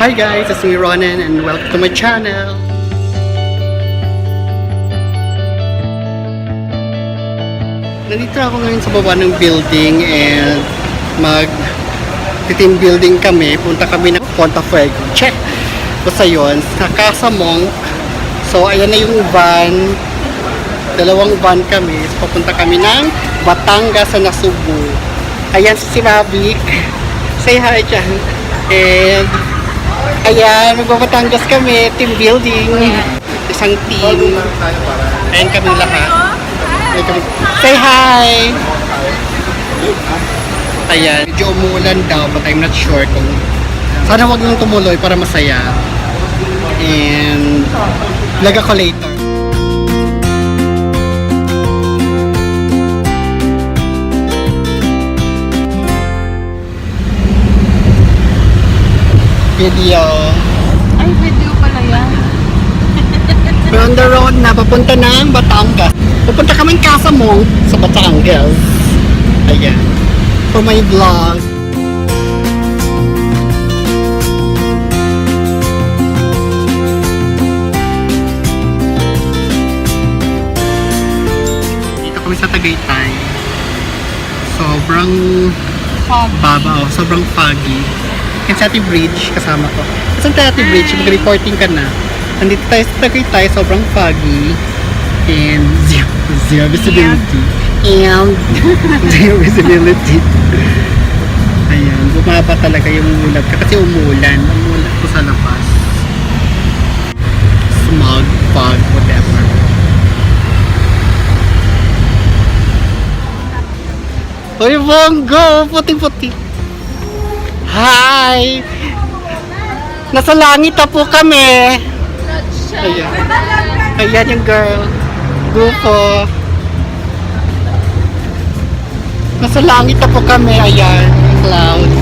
Hi guys, it's me Ronan and welcome to my channel. Nandito ako ngayon sa baba ng building and team building kami. Punta kami ng Ponta Fuego. Check! Basta yun, sa Casa Monk. So ayan na yung van. Dalawang van kami. So papunta kami ng Batangas sa Nasubu. Ayan si Mavic. Say hi dyan. And ayan, magbabatangas kami, team building, isang team. Ayan kami lahat. Ayan kami. Say hi! Ayan, medyo umuulan daw, but I'm not sure kung sana wag nang tumuloy para masaya. And vlog ako later. Video. Ay, video pala yan. We're on the road na papunta ng Batangas. Pupunta kami ng Casa Monk sa Batangas. Ayan. For my vlog. Dito kami sa Tagaytay. Sobrang babaw. Sobrang foggy. Yan sa Ati Bridge, kasama ko. Kasi sa Ati Bridge, mag-reporting ka na. Nandito tayo sa Tagaytay, sobrang foggy. And zero visibility. And zero visibility. Ayan, bumaba talaga yung ulap. Kasi umuulan. Umuulan ko sa labas. Smog, fog, whatever. Uy, Bongo! Puti-puti. Hi! Nasa langit na po kami. Ayan. Ayan yung girl. Grupo. Nasa langit na po kami. Ayan. Clouds.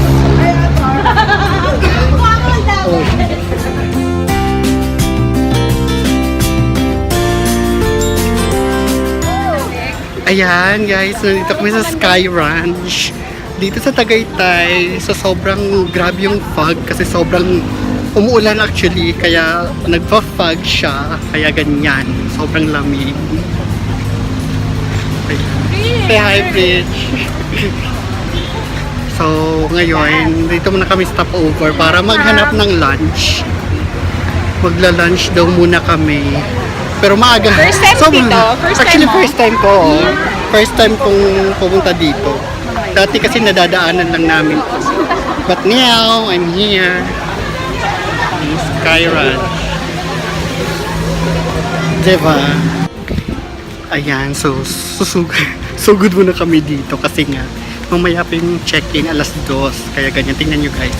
Oh. Ayan guys. Nandito kami sa Sky Ranch. Dito sa Tagaytay, so sobrang grabe yung fog kasi sobrang umuulan actually, kaya nagpa-fog siya, kaya ganyan, sobrang lamig. Say hi, Bridge! So ngayon, dito muna kami stop over para maghanap ng lunch. Magla-lunch daw muna kami. Pero maaga. First time dito? First time ko. First time kong pumunta dito. Dati kasi nadadaanan lang namin. But now, I'm here. In Sky Ranch. Diba? Ayan, so good muna kami dito kasi nga mamaya pa yung check-in alas 2. Kaya ganyan, tingnan nyo guys.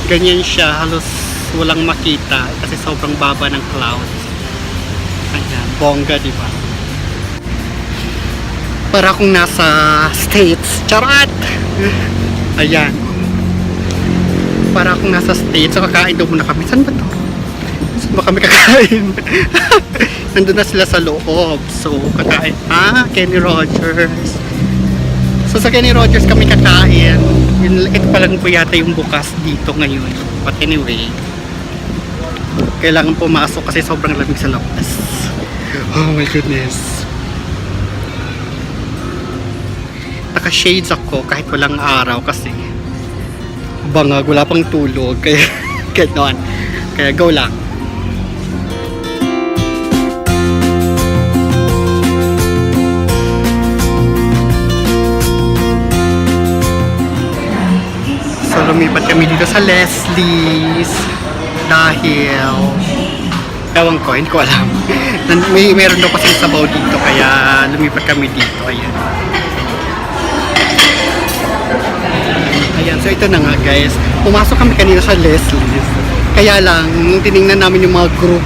Ganyan siya, halos walang makita kasi sobrang baba ng clouds. Ayan, bongga diba? Para akong nasa States. Charot! Ayan. Para akong nasa States. So kakain daw muna kami. Saan ba to? Saan ba kami kakain? Nandun na sila sa loob. So kakain. Kenny Rogers. So sa Kenny Rogers kami kakain. Ito pa lang po yata yung bukas dito ngayon. But anyway, kailangan pumasok kasi sobrang lamig sa labas. Oh my goodness. Naka-shades ako kahit walang araw kasi bangag, wala pang tulog kaya gano'n, kaya go lang. So lumipat kami dito sa Leslie's dahil ewan ko, hindi ko alam. Meron daw kasing sabaw dito kaya lumipat kami dito. Ayan. Ayan, so ito na nga guys. Pumasok kami kanina sa Leslie's. Kaya lang, nung tinignan namin yung mga group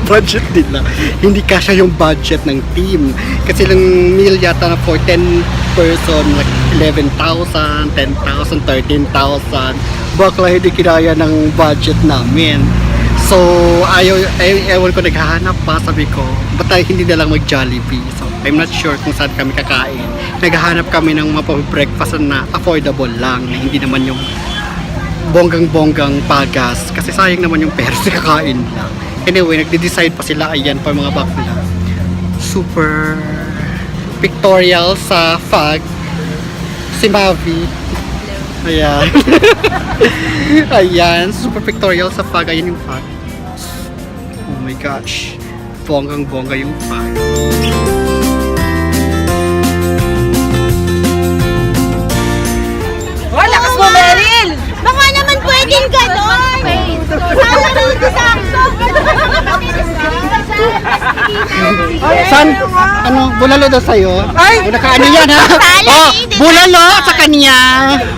budget nila, hindi kasya yung budget ng team. Kasi lang meal yata na for 10 person, like 11,000, 10,000, 13,000. Bakla hindi kinaya ng budget namin. So, ewan ko, naghahanap pa, sabi ko, ba't tayo hindi na lang mag-Jollibee? So, I'm not sure kung saan kami kakain. Naghahanap kami ng mapag-breakfast na affordable lang, na hindi naman yung bonggang-bonggang pagas. Kasi sayang naman yung pera sa kakain lang. Anyway, nagde-decide pa sila. Ayan pa yung mga bag nila. Super pictorial sa fag. Si Mavi. Ayan. Ayan. Super pictorial sa fag. Ayan yung fag. Oh my gosh. Bonggang-bongga yung fag. Lakas mo, Meryl! Baka naman pwedeng gano'n. Sana dito sa San? Ano? Bulalo daw sa'yo? Ay! Nakaano yan ha? Oh! Bulalo sa kanya!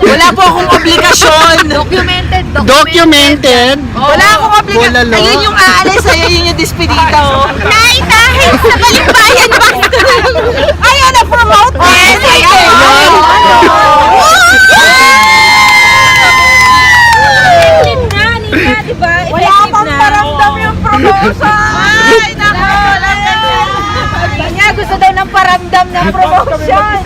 Wala po akong obligasyon. Documented. Documented! Wala akong obligasyon. Bulalo. Ayun yung aalis, ayun yung despedida, oh. Nay, dahil sa Balikbayan ba? Ayaw na promote. Yes, Wala pang paramdam yung promotion. Ay, nako. Kanya gusto daw ng paramdam ng promotion.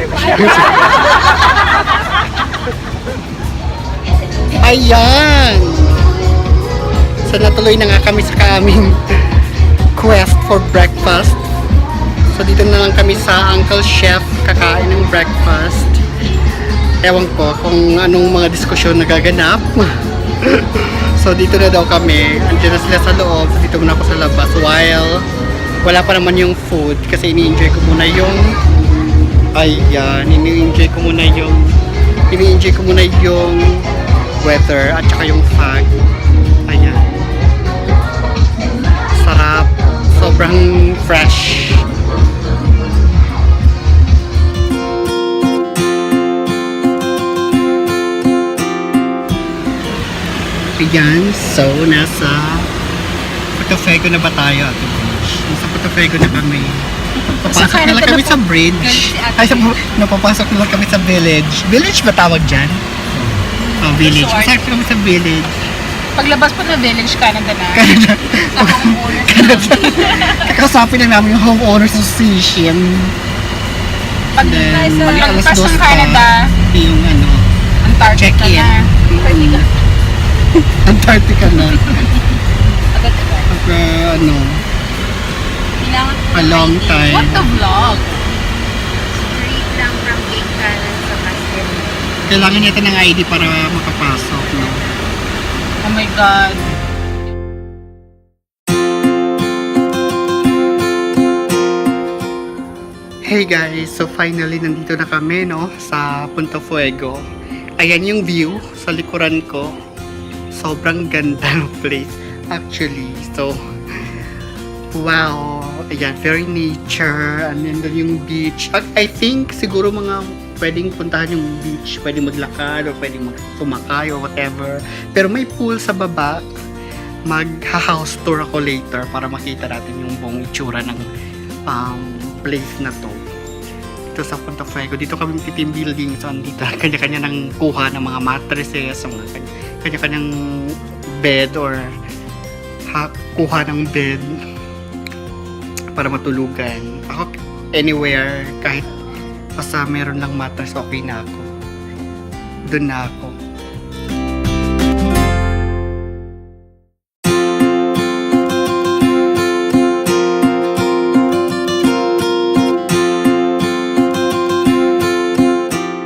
Ayan! So natuloy na nga kami sa aming quest for breakfast. So dito na lang kami sa Uncle Chef kakain ng breakfast. Ewan ko kung anong mga diskusyon nagaganap. So dito na daw kami. Andiyan na sila sa loob. So dito muna ako sa labas while wala pa naman yung food kasi ini-enjoy ko muna yung ini-enjoy ko muna yung weather at saka yung fog. Ayan. Sarap. Sobrang fresh. Ayan. So, nasa Potofego na ba tayo? Nasa Potofego na kami. Papasok na lang kami sa bridge. Ay, napapasok na lang kami sa village. Village ba tawag dyan? Oh, village. Pasok kami sa village. Paglabas po na village, Canada na. Kakasapin na namin yung homeowners association. Pag Then, paglagpas alas dos ng pa, Canada, yung ano, Antarctica check-in. na. Antarctica na. Pagka, ano, a long time. What the vlog? Straight lang from Cape Canan sa Masjid. Kailangan yata ng ID para makapasok, no? Oh my God. Hey guys, so finally nandito na kami, no, sa Punta Fuego. Ayan yung view sa likuran ko. Sobrang ganda ng place actually. So wow, ayan, very nature, and then doon yung beach. At I think siguro mga pwedeng puntahan yung beach, pwedeng maglakad o pwedeng sumakay or whatever. Pero may pool sa baba. Mag-house tour ako later para makita natin yung buong itsura ng place na to. Ito sa Punta Fuego. Dito kami team building. So, dito kanya-kanya ng kuha ng mga mattresses, mga kanya-kanyang bed or kuha ng bed para matulugan. Ako, anywhere, kahit basta meron lang mattress, okay na ako. Doon na ako.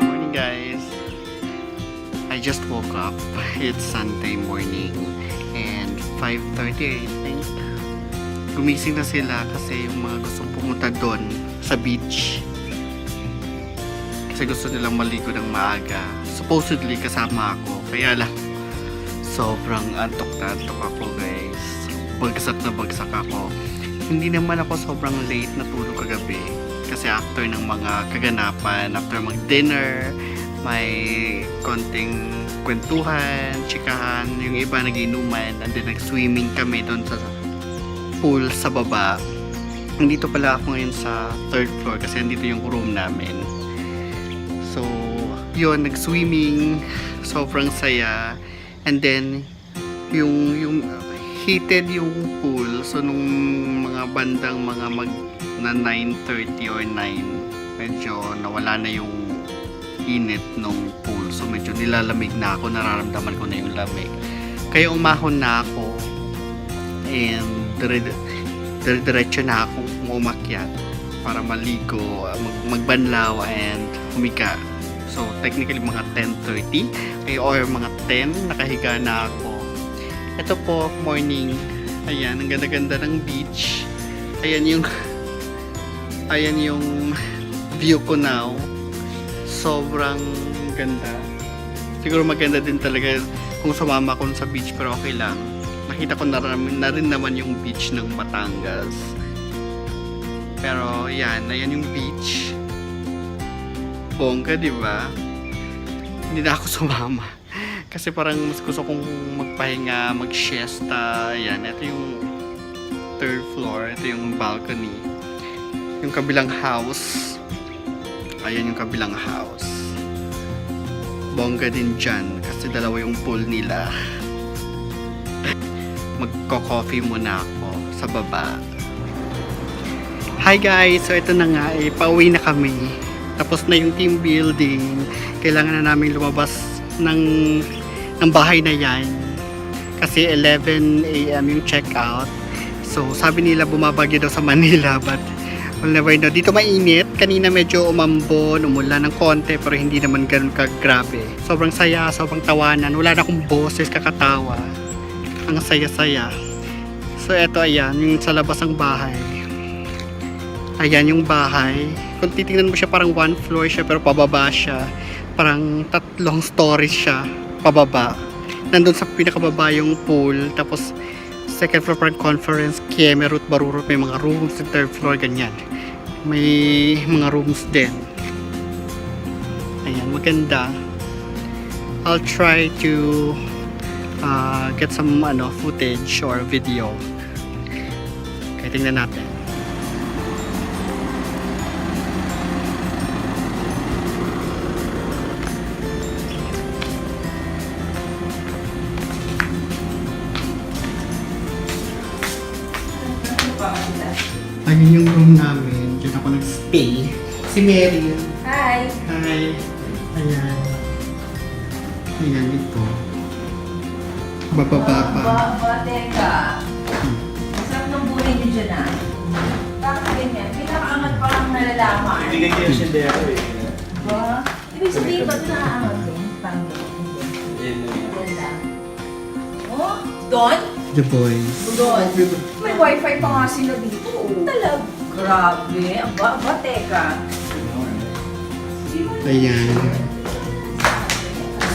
Morning guys. I just woke up. It's Sunday morning and 5:30 I think. Gumising na sila kasi yung mga gustong pumunta doon sa beach. Kasi gusto nilang maligo ng maaga. Supposedly kasama ako. Kaya lang sobrang antok na antok ako guys. Bagsak na bagsak ako. Hindi naman ako sobrang late na tulog kagabi. Kasi after ng mga kaganapan, after mag-dinner, may konting kwentuhan, chikahan, yung iba nag-inuman, and then nag-swimming kami doon sa pool sa baba. Nandito pala ako ngayon sa third floor kasi nandito yung room namin. So, yun, nag-swimming, sobrang saya. And then, yung heated yung pool. So, nung mga bandang mga na 9:30 or 9, medyo nawala na yung init nung pool. So medyo nilalamig na ako, nararamdaman ko na yung lamig. Kaya umahon na ako and diretso na akong umakyat para maligo, magbanlaw and humiga. So technically mga 10:30 or mga 10 nakahiga na ako. Ito po, morning. Ayan, ang ganda-ganda ng beach. Ayan yung view ko now. Sobrang ganda. Siguro maganda din talaga kung sumama ko sa beach, pero okay lang. Nakita ko na rin naman yung beach ng Batangas. Pero yan, ayan yung beach. Bongga, di ba? Hindi na ako sumama. Kasi parang mas gusto kong magpahinga, mag-siesta. Yan, ito yung third floor. Ito yung balcony. Yung kabilang house. Ayan yung kabilang house. Bongga din dyan. Kasi dalawa yung pool nila. Magko-coffee muna ako sa baba. Hi guys! So ito na nga, pauwi na kami. Tapos na yung team building. Kailangan na namin lumabas ng bahay na yan. Kasi 11 AM yung check-out. So sabi nila bumabagyo daw sa Manila, but we'll never know. Dito mainit. Kanina medyo umambon, umulan ng konti, pero hindi naman ganun kagrabe. Sobrang saya, sobrang tawanan. Wala na akong boses, kakatawa. Ang saya-saya. So eto, ayan, yung sa labas ng bahay. Ayan yung bahay. Kung titingnan mo siya, parang one floor siya, pero pababa siya. Parang 3 stories siya, pababa. Nandun sa pinakababa yung pool, tapos second floor parang conference, Kiemerut, Barurut, may mga rooms, third floor, ganyan. May mga rooms din. Ayan, maganda. I'll try to get some footage or video. Kaya tingnan natin. Ayun yung room namin. Diyan ako nag-stay. Si Mary. Hi! Hi. Ayan. Ayan ito. Bababa pa. Teka. Masarap ng buhay niyo dyan ah. Bakit ganyan? Pinakaangat pa lang nalalaman. Ibigay kayo siya dero eh. Ba? Ibig sabihin ba ito nakaangat din? Parang ganyan. Yan lang. Oh? Doon? The boys. Doon. May wifi pa nga sila dito. Talag. Grabe. Aba, teka. Ayan.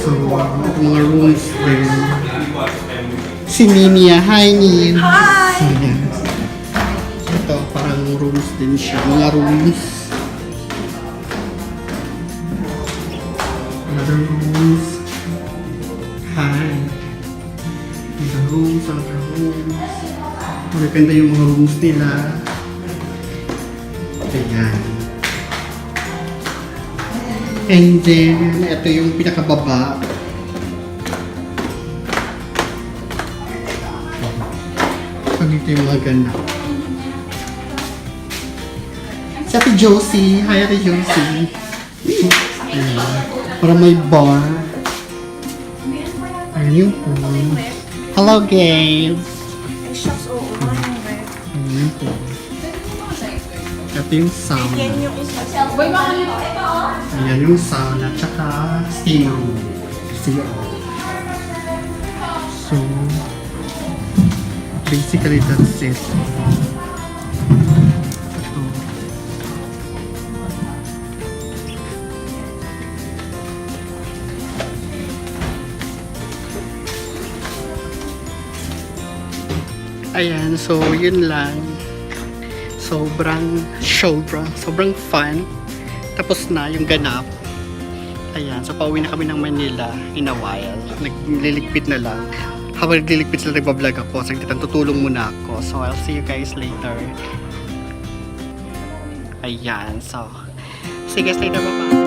So, mga rooms din. Si Ninia. Hi, Nin. Hi! Ayan. Ito, parang rooms din siya. Mga rooms. Another rooms. Hi. Other rooms, other rooms. Maganda yung mga rooms nila. Ayan. And then, ito yung pinakababa. So, dito yung mga ganap. Si Ate Josie. Hi, Ate Josie. Ayan. Para may bar. Ayan yung pool. Hello, guys. Ay, shucks, oo. Ayan yung pool. Ito yung sauna. Boy, makalito. Ayan yung sauna, tsaka steam room. So, basically that's it. So, ayan, so yun lang. Sobrang fun. Tapos na yung ganap. Ayan, so pauwi na kami ng Manila in a while. Nagliligpit na lang. Habang nagliligpit sila, nagbablog ako. Sagditan, tutulong muna ako. So, I'll see you guys later. Ayan, so see you guys later. Bye-bye.